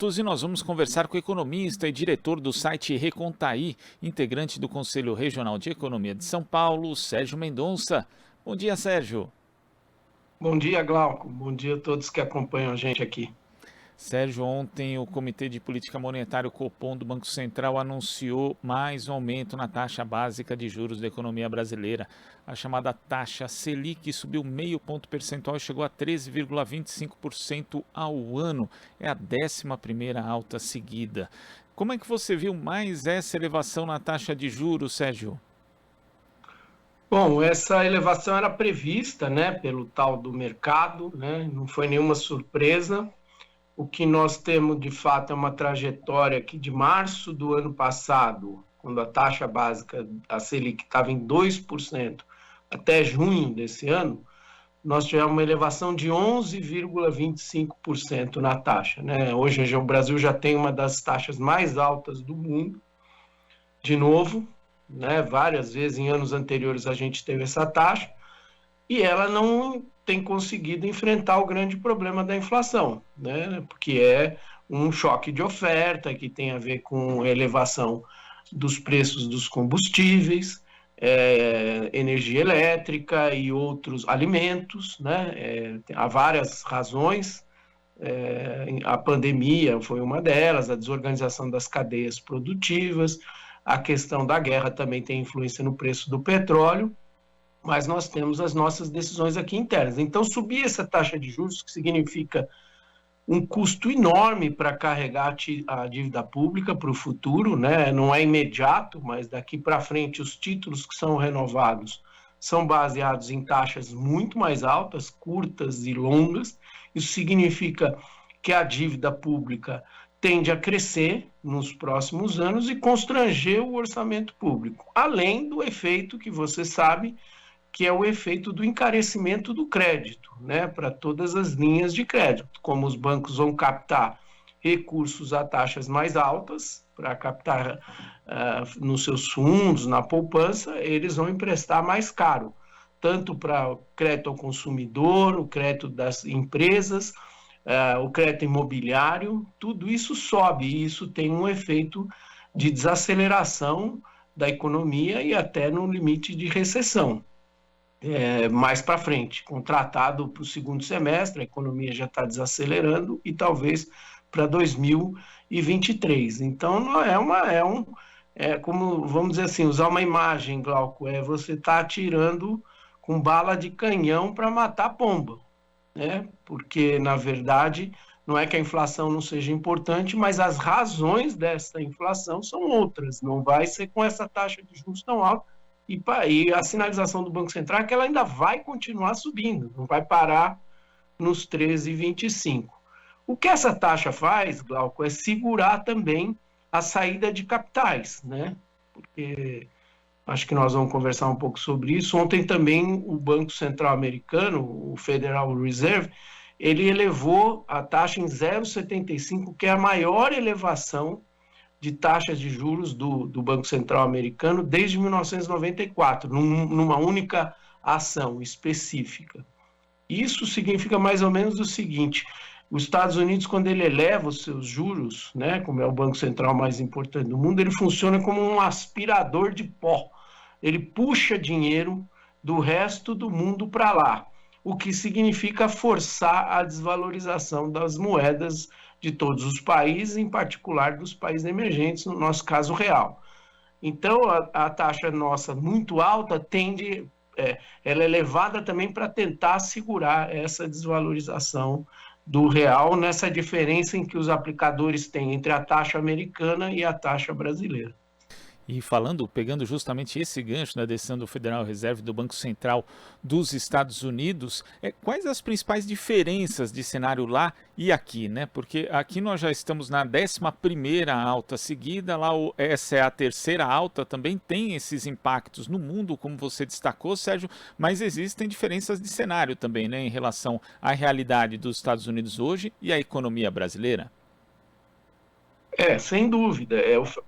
E nós vamos conversar com o economista e diretor do site Recontaí, integrante do Conselho Regional de Economia de São Paulo, Sérgio Mendonça. Bom dia, Sérgio. Bom dia, Glauco. Bom dia a todos que acompanham a gente aqui. Sérgio, ontem o Comitê de Política Monetária, o Copom do Banco Central, anunciou mais um aumento na taxa básica de juros da economia brasileira. A chamada taxa Selic subiu meio ponto percentual e chegou a 13,25% ao ano. É a 11ª alta seguida. Como é que você viu mais essa elevação na taxa de juros, Sérgio? Bom, essa elevação era prevista, né, pelo tal do mercado, né, não foi nenhuma surpresa. O que nós temos, de fato, é uma trajetória que de março do ano passado, quando a taxa básica, a Selic, estava em 2%, até junho desse ano, nós tivemos uma elevação de 11,25% na taxa, né? Hoje o Brasil já tem uma das taxas mais altas do mundo, de novo, né? Várias vezes em anos anteriores a gente teve essa taxa, e ela não tem conseguido enfrentar o grande problema da inflação, né? Porque é um choque de oferta que tem a ver com a elevação dos preços dos combustíveis, energia elétrica e outros alimentos, né? Há várias razões. A pandemia foi uma delas, a desorganização das cadeias produtivas, a questão da guerra também tem influência no preço do petróleo, mas nós temos as nossas decisões aqui internas. Então, subir essa taxa de juros, que significa um custo enorme para carregar a dívida pública para o futuro, né? Não é imediato, mas daqui para frente os títulos que são renovados são baseados em taxas muito mais altas, curtas e longas. Isso significa que a dívida pública tende a crescer nos próximos anos e constranger o orçamento público, além do efeito que você sabe, que é o efeito do encarecimento do crédito, né, para todas as linhas de crédito. Como os bancos vão captar recursos a taxas mais altas, para captar nos seus fundos, na poupança, eles vão emprestar mais caro, tanto para o crédito ao consumidor, o crédito das empresas, o crédito imobiliário, tudo isso sobe, e isso tem um efeito de desaceleração da economia e até no limite de recessão. Mais para frente, contratado para o segundo semestre, a economia já está desacelerando e talvez para 2023. Então, não como, vamos dizer assim, usar uma imagem, Glauco, você está atirando com bala de canhão para matar pomba, né? Porque, na verdade, não é que a inflação não seja importante, mas as razões dessa inflação são outras. Não vai ser com essa taxa de juros tão alta. E a sinalização do Banco Central é que ela ainda vai continuar subindo, não vai parar nos 13,25. O que essa taxa faz, Glauco, é segurar também a saída de capitais, né? Porque acho que nós vamos conversar um pouco sobre isso. Ontem também o Banco Central americano, o Federal Reserve, ele elevou a taxa em 0,75, que é a maior elevação de taxas de juros do Banco Central americano desde 1994, numa única ação específica. Isso significa mais ou menos o seguinte: os Estados Unidos, quando ele eleva os seus juros, né, como é o banco central mais importante do mundo, ele funciona como um aspirador de pó. Ele puxa dinheiro do resto do mundo para lá, o que significa forçar a desvalorização das moedas de todos os países, em particular dos países emergentes, no nosso caso real. Então, a taxa nossa muito alta ela é elevada também para tentar segurar essa desvalorização do real, nessa diferença em que os aplicadores têm entre a taxa americana e a taxa brasileira. E pegando justamente esse gancho da decisão do Federal Reserve do Banco Central dos Estados Unidos, quais as principais diferenças de cenário lá e aqui, né? Porque aqui nós já estamos na 11ª alta seguida, lá essa é a 3ª alta, também tem esses impactos no mundo, como você destacou, Sérgio, mas existem diferenças de cenário também, né, em relação à realidade dos Estados Unidos hoje e à economia brasileira. Sem dúvida.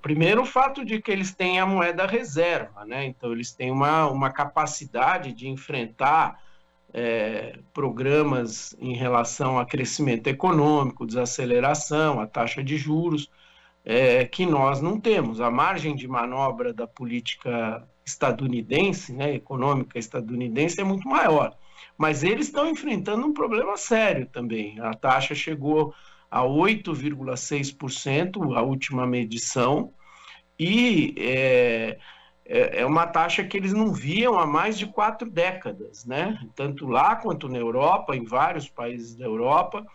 Primeiro, o fato de que eles têm a moeda reserva, né? Então, eles têm uma capacidade de enfrentar programas em relação a crescimento econômico, desaceleração, a taxa de juros, que nós não temos. A margem de manobra da política estadunidense, né, econômica estadunidense, é muito maior. Mas eles estão enfrentando um problema sério também. A taxa chegou a 8,6%, a última medição, e é uma taxa que eles não viam há mais de 4 décadas, né? Tanto lá quanto na Europa, em vários países da Europa,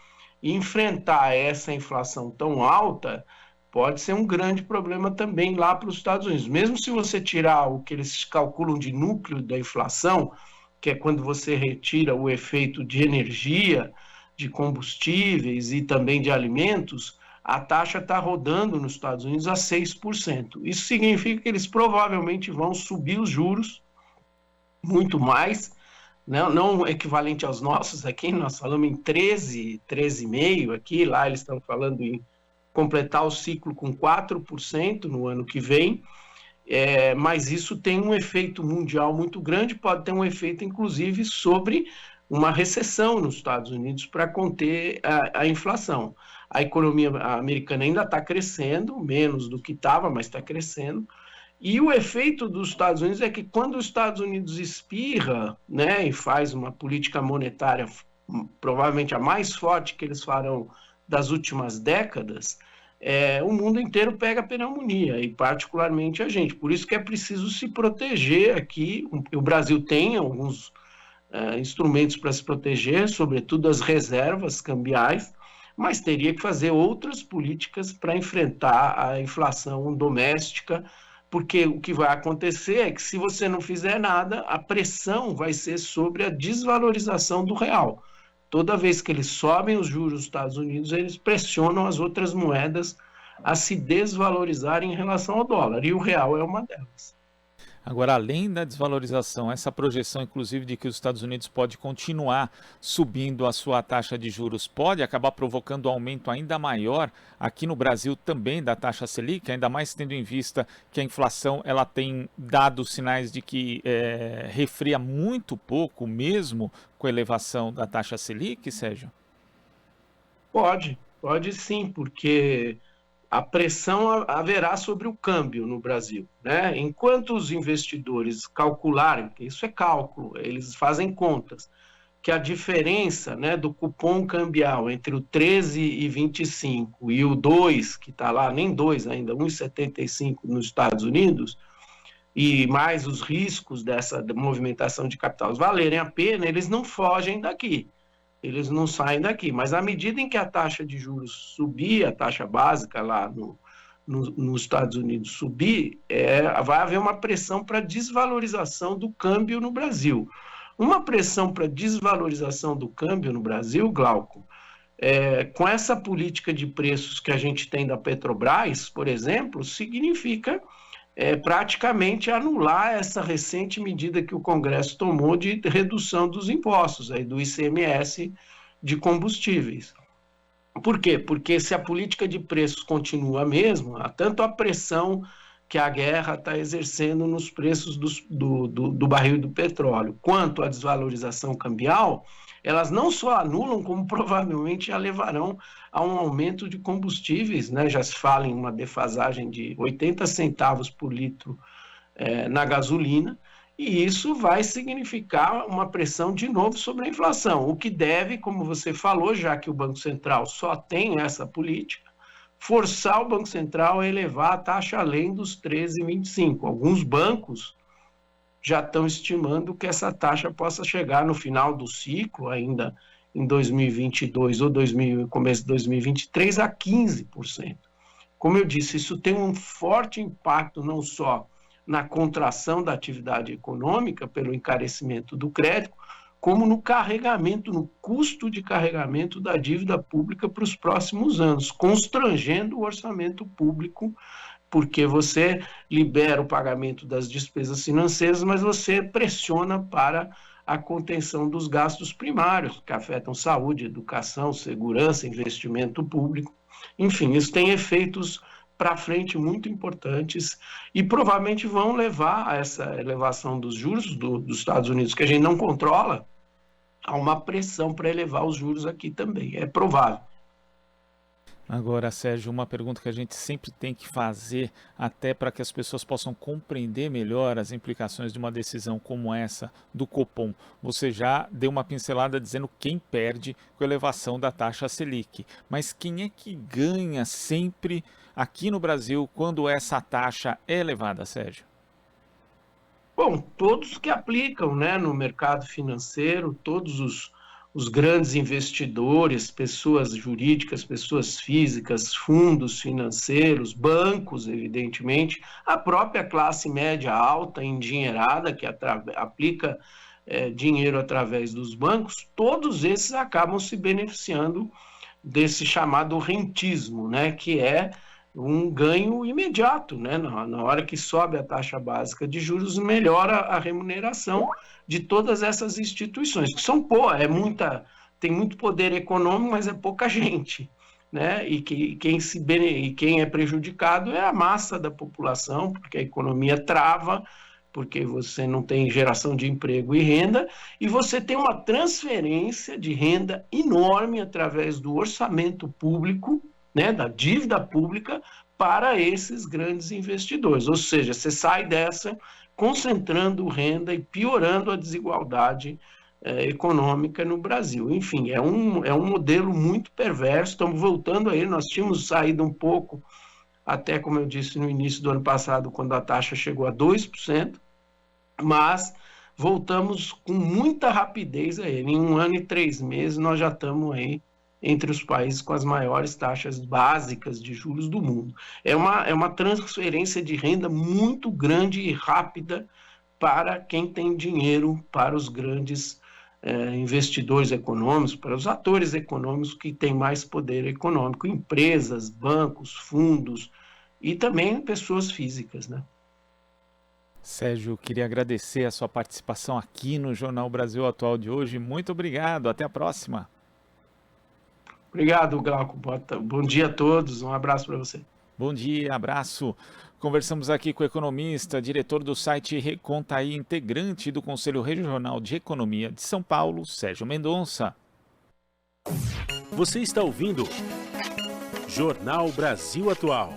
e enfrentar essa inflação tão alta pode ser um grande problema também lá para os Estados Unidos. Mesmo se você tirar o que eles calculam de núcleo da inflação, que é quando você retira o efeito de energia, de combustíveis e também de alimentos, a taxa está rodando nos Estados Unidos a 6%. Isso significa que eles provavelmente vão subir os juros muito mais, não equivalente aos nossos aqui, nós falamos em 13, 13,5% aqui, lá eles estão falando em completar o ciclo com 4% no ano que vem, mas isso tem um efeito mundial muito grande, pode ter um efeito, inclusive, sobre uma recessão nos Estados Unidos para conter a inflação. A economia americana ainda está crescendo, menos do que estava, mas está crescendo. E o efeito dos Estados Unidos é que quando os Estados Unidos espirra, né, e faz uma política monetária provavelmente a mais forte que eles farão das últimas décadas, o mundo inteiro pega pneumonia, e particularmente a gente. Por isso que é preciso se proteger aqui. O Brasil tem alguns instrumentos para se proteger, sobretudo as reservas cambiais, mas teria que fazer outras políticas para enfrentar a inflação doméstica, porque o que vai acontecer é que, se você não fizer nada, a pressão vai ser sobre a desvalorização do real. Toda vez que eles sobem os juros dos Estados Unidos, eles pressionam as outras moedas a se desvalorizarem em relação ao dólar, e o real é uma delas. Agora, além da desvalorização, essa projeção, inclusive, de que os Estados Unidos pode continuar subindo a sua taxa de juros, pode acabar provocando um aumento ainda maior aqui no Brasil também da taxa Selic, ainda mais tendo em vista que a inflação ela tem dado sinais de que refria muito pouco mesmo com a elevação da taxa Selic, Sérgio? Pode sim, porque a pressão haverá sobre o câmbio no Brasil, né? Enquanto os investidores calcularem, que isso é cálculo, eles fazem contas, que a diferença, né, do cupom cambial entre o 13,25 e o 2, que está lá, nem 2 ainda, 1,75 nos Estados Unidos, e mais os riscos dessa movimentação de capitais valerem a pena, eles não fogem daqui. Eles não saem daqui, mas à medida em que a taxa de juros subir, a taxa básica lá nos Estados Unidos subir, vai haver uma pressão para desvalorização do câmbio no Brasil. Uma pressão para desvalorização do câmbio no Brasil, Glauco, com essa política de preços que a gente tem da Petrobras, por exemplo, significa praticamente anular essa recente medida que o Congresso tomou de redução dos impostos, aí, do ICMS de combustíveis. Por quê? Porque se a política de preços continua a mesma, tanto a pressão que a guerra está exercendo nos preços do barril do petróleo, quanto a desvalorização cambial, elas não só anulam, como provavelmente já levarão a um aumento de combustíveis, né? Já se fala em uma defasagem de 80 centavos por litro na gasolina, e isso vai significar uma pressão de novo sobre a inflação, o que deve, como você falou, já que o Banco Central só tem essa política, forçar o Banco Central a elevar a taxa além dos 13,25. Alguns bancos já estão estimando que essa taxa possa chegar no final do ciclo, ainda em 2022 ou começo de 2023, a 15%. Como eu disse, isso tem um forte impacto não só na contração da atividade econômica pelo encarecimento do crédito, como no carregamento, no custo de carregamento da dívida pública para os próximos anos, constrangendo o orçamento público, porque você libera o pagamento das despesas financeiras, mas você pressiona para a contenção dos gastos primários, que afetam saúde, educação, segurança, investimento público. Enfim, isso tem efeitos para frente muito importantes e provavelmente vão levar a essa elevação dos juros dos Estados Unidos, que a gente não controla, há uma pressão para elevar os juros aqui também, é provável. Agora, Sérgio, uma pergunta que a gente sempre tem que fazer, até para que as pessoas possam compreender melhor as implicações de uma decisão como essa do Copom. Você já deu uma pincelada dizendo quem perde com a elevação da taxa Selic, mas quem é que ganha sempre aqui no Brasil quando essa taxa é elevada, Sérgio? Bom, todos que aplicam, né, no mercado financeiro, todos os grandes investidores, pessoas jurídicas, pessoas físicas, fundos financeiros, bancos, evidentemente, a própria classe média alta, endinheirada, que aplica dinheiro através dos bancos, todos esses acabam se beneficiando desse chamado rentismo, né, que é um ganho imediato, né? Na hora que sobe a taxa básica de juros, melhora a remuneração de todas essas instituições, que são tem muito poder econômico, mas é pouca gente, né? E quem é prejudicado é a massa da população, porque a economia trava, porque você não tem geração de emprego e renda, e você tem uma transferência de renda enorme através do orçamento público, né, da dívida pública para esses grandes investidores. Ou seja, você sai dessa concentrando renda e piorando a desigualdade econômica no Brasil. Enfim, é um modelo muito perverso. Estamos voltando a ele. Nós tínhamos saído um pouco, até como eu disse no início do ano passado, quando a taxa chegou a 2%, mas voltamos com muita rapidez a ele. Em 1 ano e 3 meses, nós já estamos aí entre os países com as maiores taxas básicas de juros do mundo. É uma transferência de renda muito grande e rápida para quem tem dinheiro, para os grandes investidores econômicos, para os atores econômicos que têm mais poder econômico, empresas, bancos, fundos e também pessoas físicas, né? Sérgio, queria agradecer a sua participação aqui no Jornal Brasil Atual de hoje. Muito obrigado, até a próxima. Obrigado, Glauco. Bom dia a todos. Um abraço para você. Bom dia, abraço. Conversamos aqui com o economista, diretor do site Recontaí, integrante do Conselho Regional de Economia de São Paulo, Sérgio Mendonça. Você está ouvindo Jornal Brasil Atual.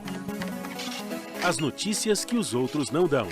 As notícias que os outros não dão.